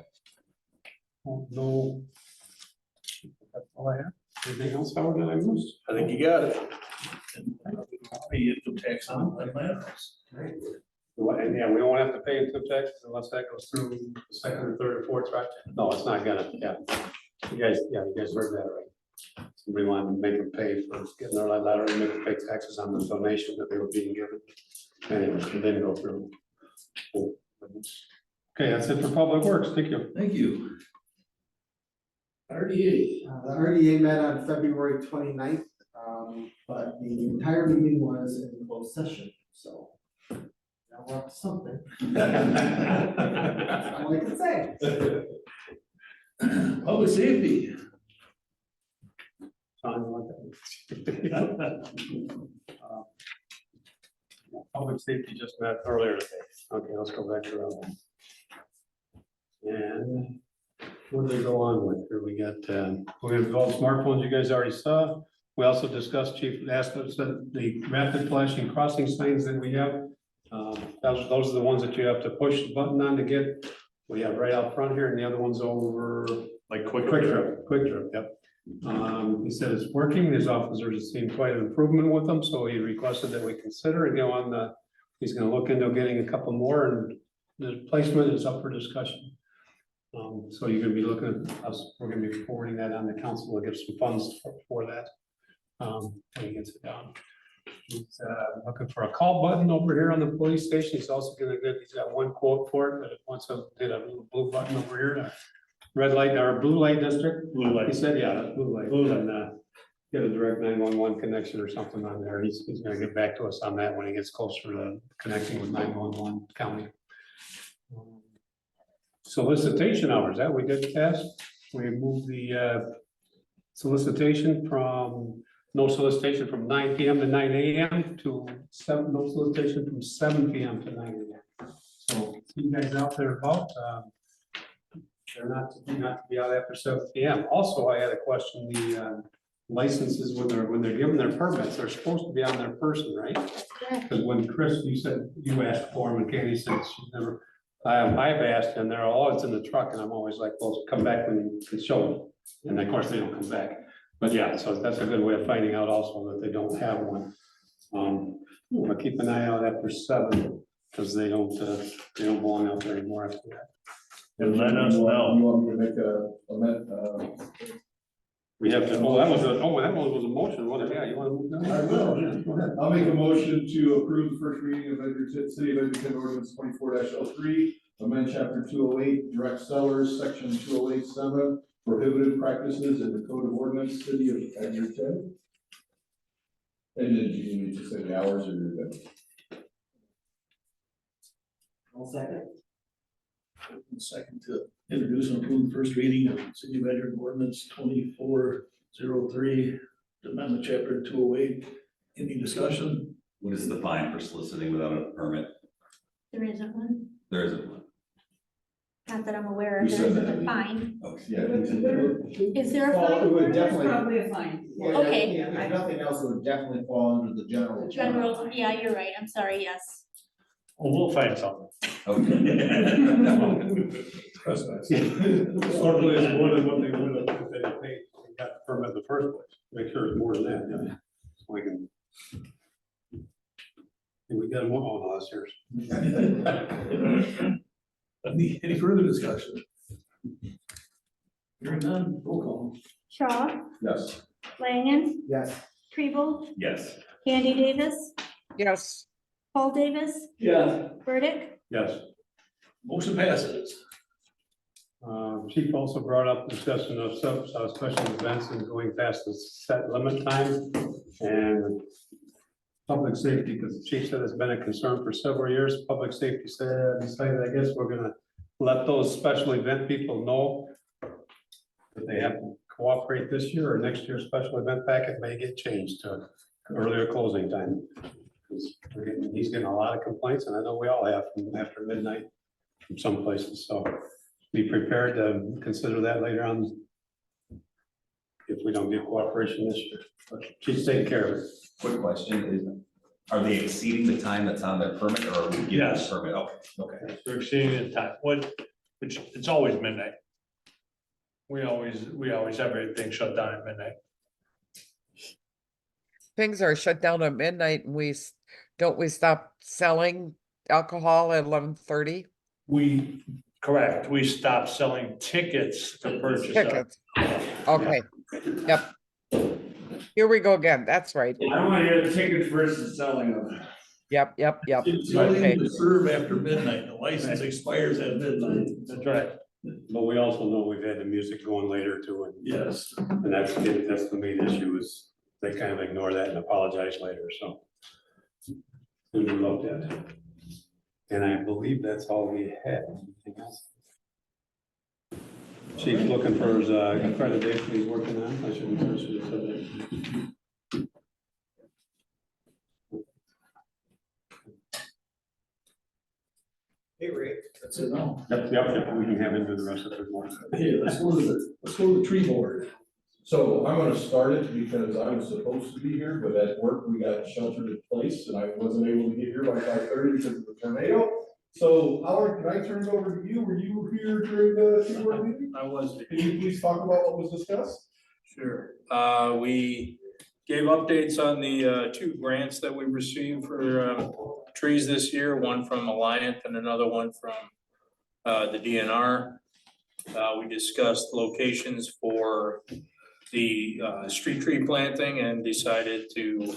Oh, no. That's all I have. Anything else, Howard, that I missed? I think you got it. Pay income tax on that lands. And yeah, we don't have to pay income taxes unless that goes through the second or third or fourth, right? No, it's not gonna, yeah. You guys heard that right. Somebody wanted to make them pay for getting their letter and make them pay taxes on the donation that they were being given. Anyway, it didn't go through. Okay, that's it for Public Works. Thank you. Thank you. RDA. The RDA met on February 29th, but the entire meeting was in closed session, so. Now we're up to something. That's all I can say. Public safety. Public safety just met earlier today. Okay, let's go back to that one. And what do they go on with? Here we got, we have all smartphones you guys already saw. We also discussed, Chief asked us that the rapid flashing crossing signs that we have. Those are the ones that you have to push the button on to get. We have right out front here, and the other one's over. Like Quick Trip, yep. He said it's working. His officers have seen quite an improvement with them, so he requested that we consider it, on the, he's gonna look into getting a couple more, and the placement is up for discussion. So you're gonna be looking at us, we're gonna be forwarding that on the council, we'll give some funds for that. When he gets it down. He's looking for a call button over here on the police station. He's also gonna get, he's got one quote for it, but it wants to get a little blue button over here to red light or blue light district. Blue light. He said, yeah, that's blue light. Blue light. And get a direct 911 connection or something on there. He's gonna get back to us on that when he gets closer to connecting with 911 county. Solicitation hours, that we did test. We moved the solicitation from, no solicitation from 9 PM to 9 AM to no solicitation from 7 PM to 9 AM. So see you guys out there about, they're not to be out after 7 PM. Also, I had a question, the licenses, when they're given their permits, they're supposed to be on their person, right? Because when Chris, you said, you asked for them, and Katie said she's never, I've asked, and they're always in the truck, and I'm always like, well, come back when you can show them. And of course, they don't come back. But yeah, so that's a good way of finding out also that they don't have one. But keep an eye out after 7, because they don't belong out there anymore after that. And let us know. You want me to make a We have to, that one was a motion, wasn't it? Yeah, you want to move that? I will, yeah, go ahead. I'll make a motion to approve the first reading of Edgerton, City of Edgerton ordinance 24-03, amend chapter 208, direct sellers, section 208-7, prohibited practices in the code of ordinance, City of Edgerton. And then do you need to say the hours or you're good? I'll second. Second to introduce and approve the first reading of City of Edgerton ordinance 2403 to amend the chapter 208. Any discussion? What is the fine for soliciting without a permit? There isn't one, There isn't one. not that I'm aware You of, said there that. isn't a fine. Oh, Yeah. Is there a Well, it fine? would There's definitely, probably a fine. Okay. if nothing else, it would definitely fall under the general. General, yeah, you're right, I'm sorry, yes. Oh, we'll find something. Certainly is more than what they would have if they had paid, got the permit in the first place. Make sure it's more than that, yeah. So we can. And we got them all, no, that's yours. Any further discussion? Hearing none, roll call. Shaw, Yes. Langen, Yes. Kribel? Yes. Candy Davis? Yes, Paul Davis? Yeah. Burdick? Yes. Motion passes. Chief also brought up discussion of special events and going past the set limit time and public safety, because the chief said it's been a concern for several years. Public safety said, decided, I guess we're gonna let those special event people know that they have to cooperate this year, or next year's special event packet may get changed to earlier closing time. 'Cause he's getting a lot of complaints, and I know we all have from after midnight from some places, so be prepared to consider that later on if we don't get cooperation this year. But she's taking care of it. Quick question is, are they exceeding the time that's on their permit or are we getting Yes. a permit? Okay. We're exceeding the time, which it's always midnight. We always have everything shut down at midnight. things are shut down at midnight and don't we stop selling alcohol at 11:30? Correct, we stopped selling tickets to purchase. Tickets. Okay, yep. Here we go again, that's right. I don't wanna hear the tickets versus selling them. Yep. It's only Okay. to serve after midnight, the license expires at midnight. That's right. But we also know we've had the music going later too, and Yes. that's the main issue is they kind of ignore that and apologize later, so. We looked at it. And I believe that's all we had. Anything else? Chief's looking for his accreditation he's working on. I should have said that. Hey, Ray. That's it now. Yep, we can have him do the rest of the morning. Okay, let's go to the tree board. So I'm gonna start it because I was supposed to be here, but at work, we got sheltered in place and I wasn't able to get here by 5:30 because of the tornado. So Howard, can I turn it over to you? Were you here during the tree board meeting? I was. Can you please talk about what was discussed? Sure. We gave updates on the two grants that we received for trees this year, one from Alliant and another one from the DNR. We discussed locations for the street tree planting and decided to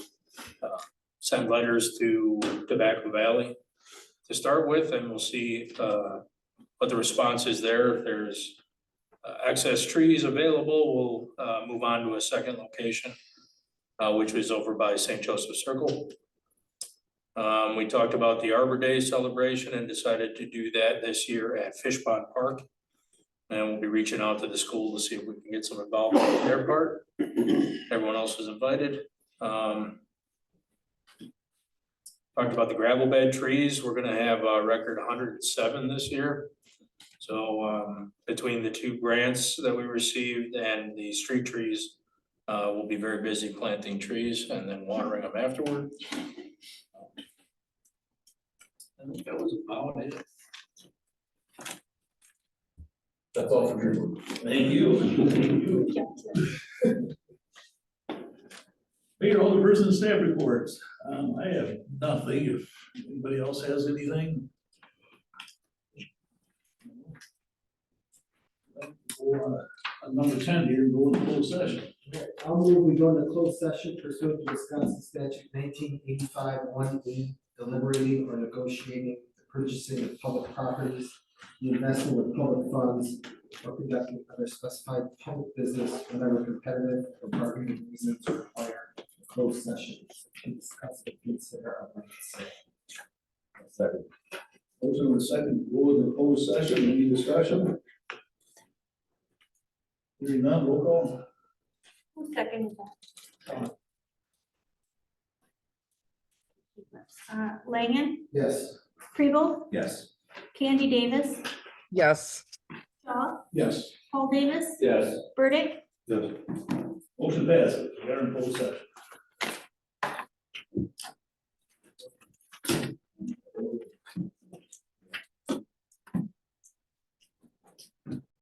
send letters to Tobacco Valley to start with, and we'll see what the response is there. If there's excess trees available, we'll move on to a second location, which was over by St. Joseph Circle. We talked about the Arbor Day celebration and decided to do that this year at Fish Pond Park. And we'll be reaching out to the school to see if we can get some involvement on their part. Everyone else is invited. Talked about the gravel bed trees. We're gonna have a record 107 this year. So between the two grants that we received and the street trees, we'll be very busy planting trees and then watering them afterward. I think that was about it. That's all from you. Thank you. Mayor, all the person and staff reports. I have nothing. If anybody else has anything. Number 10 here, go into closed session. I'll move, we go into closed session pursuant to Wisconsin statute 1985 1E, deliberating or negotiating the purchasing of public properties, the investment of public funds, or conducting other specified public business whenever competitive or bargaining reasons require a closed session to discuss and consider a land sale. Second. Motion with a second, go into closed session, any discussion? Hearing none, roll call. Who seconded that? Langen, Yes. Kribel, Yes. Candy Davis, Yes. Shaw, Yes. Paul Davis, Yes. Burdick, Yes. Motion passes, we are in closed session.